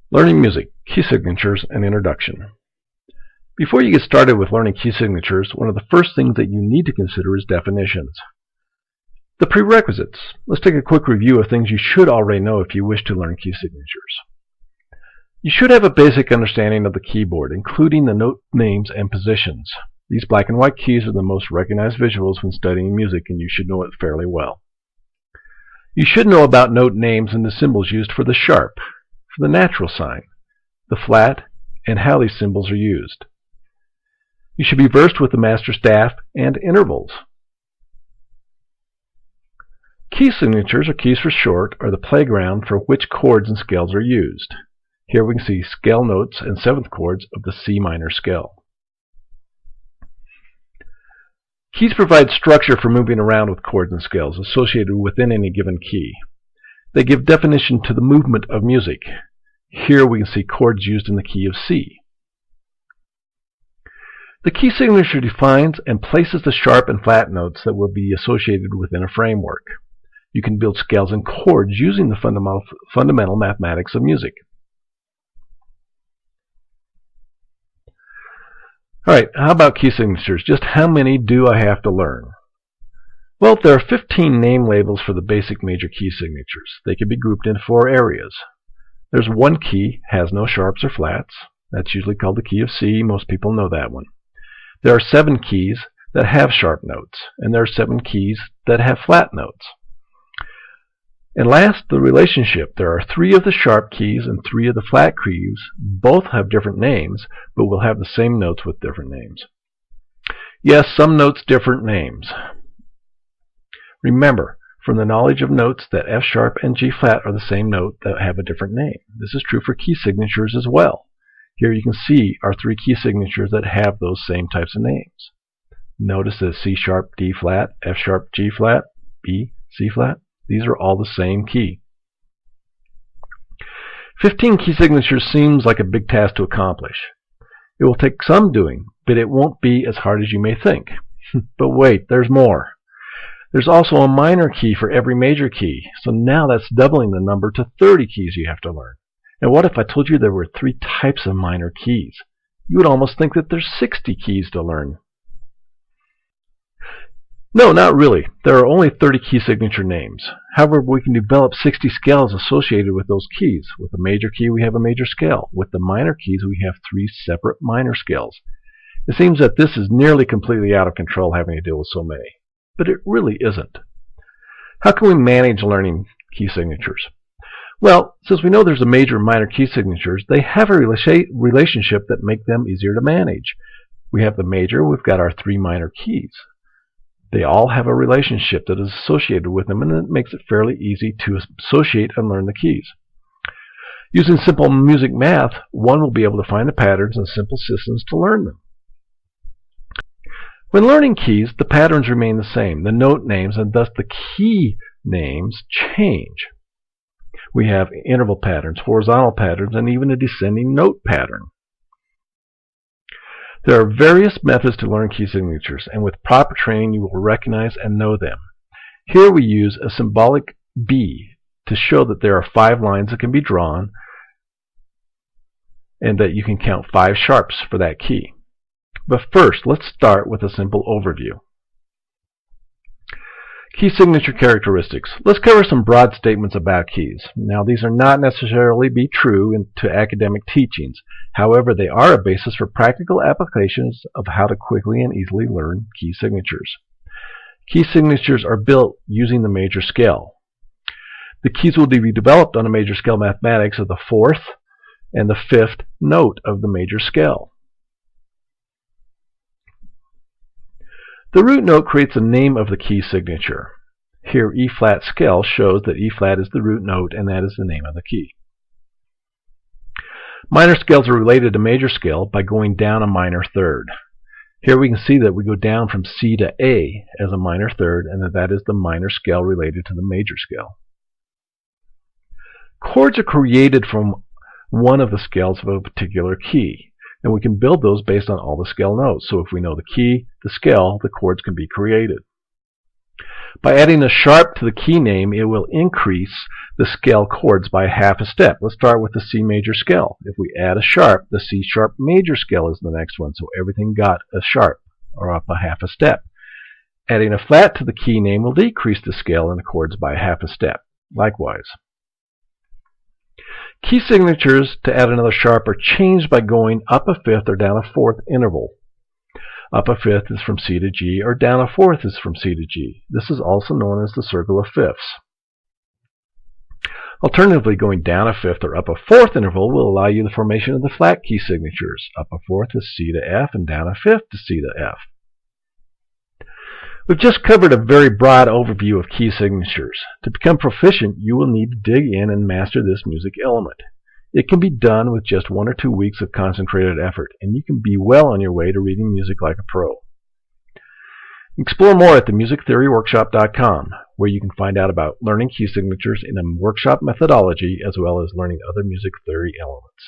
Learning music, key signatures, and introduction. Before you get started with learning key signatures, one of the first things that you need to consider is definitions. The prerequisites. Let's take a quick review of things you should already know if you wish to learn key signatures. You should have a basic understanding of the keyboard, including the note names and positions. These black and white keys are the most recognized visuals when studying music, and you should know it fairly well. You should know about note names and the symbols used for the sharp, for the natural sign, the flat, and how these symbols are used. You should be versed with the master staff and intervals. Key signatures, or keys for short, are the playground for which chords and scales are used. Here we can see scale notes and seventh chords of the C minor scale. Keys provide structure for moving around with chords and scales associated within any given key. They give definition to the movement of music. Here we can see chords used in the key of C. The key signature defines and places the sharp and flat notes that will be associated within a framework. You can build scales and chords using the fundamental mathematics of music. Alright, how about key signatures? Just how many do I have to learn? Well, there are 15 name labels for the basic major key signatures. They can be grouped into 4 areas. There's one key, has no sharps or flats. That's usually called the key of C. Most people know that one. There are 7 keys that have sharp notes, and there are 7 keys that have flat notes. And last, the relationship. There are 3 of the sharp keys and 3 of the flat keys. Both have different names, but will have the same notes with different names. Yes, some notes different names. Remember, from the knowledge of notes, that F sharp and G flat are the same note that have a different name. This is true for key signatures as well. Here you can see our 3 key signatures that have those same types of names. Notice that C sharp, D flat, F sharp, G flat, B, C flat. These are all the same key. 15 key signatures seems like a big task to accomplish. It will take some doing, but it won't be as hard as you may think. But wait, there's more. There's also a minor key for every major key, so now that's doubling the number to 30 keys you have to learn. And what if I told you there were 3 types of minor keys? You would almost think that there's 60 keys to learn. No, not really. There are only 30 key signature names. However, we can develop 60 scales associated with those keys. With the major key, we have a major scale. With the minor keys, we have 3 separate minor scales. It seems that this is nearly completely out of control, having to deal with so many. But it really isn't. How can we manage learning key signatures? Well, since we know there's a major and minor key signatures, they have a relationship that make them easier to manage. We have the major, we've got our 3 minor keys. They all have a relationship that is associated with them, and it makes it fairly easy to associate and learn the keys. Using simple music math, one will be able to find the patterns and simple systems to learn them. When learning keys, the patterns remain the same. The note names and thus the key names change. We have interval patterns, horizontal patterns, and even a descending note pattern. There are various methods to learn key signatures, and with proper training you will recognize and know them. Here we use a symbolic B to show that there are 5 lines that can be drawn and that you can count 5 sharps for that key. But first, let's start with a simple overview. Key signature characteristics. Let's cover some broad statements about keys. Now, these are not necessarily be true to academic teachings. However, they are a basis for practical applications of how to quickly and easily learn key signatures. Key signatures are built using the major scale. The keys will be developed on a major scale mathematics of the 4th and the 5th note of the major scale. The root note creates the name of the key signature. Here, E flat scale shows that E flat is the root note, and that is the name of the key. Minor scales are related to major scale by going down a minor third. Here we can see that we go down from C to A as a minor third, and that is the minor scale related to the major scale. Chords are created from one of the scales of a particular key, and we can build those based on all the scale notes. So if we know the key, the scale, the chords can be created. By adding a sharp to the key name, it will increase the scale chords by half a step. Let's start with the C major scale. If we add a sharp, the C sharp major scale is the next one, so everything got a sharp, or up a half a step. Adding a flat to the key name will decrease the scale and the chords by half a step. Likewise. Key signatures to add another sharp are changed by going up a fifth or down a fourth interval. Up a fifth is from C to G, or down a fourth is from C to G. This is also known as the circle of fifths. Alternatively, going down a fifth or up a fourth interval will allow you the formation of the flat key signatures. Up a fourth is C to F, and down a fifth is C to F. We've just covered a very broad overview of key signatures. To become proficient, you will need to dig in and master this music element. It can be done with just 1 or 2 weeks of concentrated effort, and you can be well on your way to reading music like a pro. Explore more at themusictheoryworkshop.com, where you can find out about learning key signatures in a workshop methodology as well as learning other music theory elements.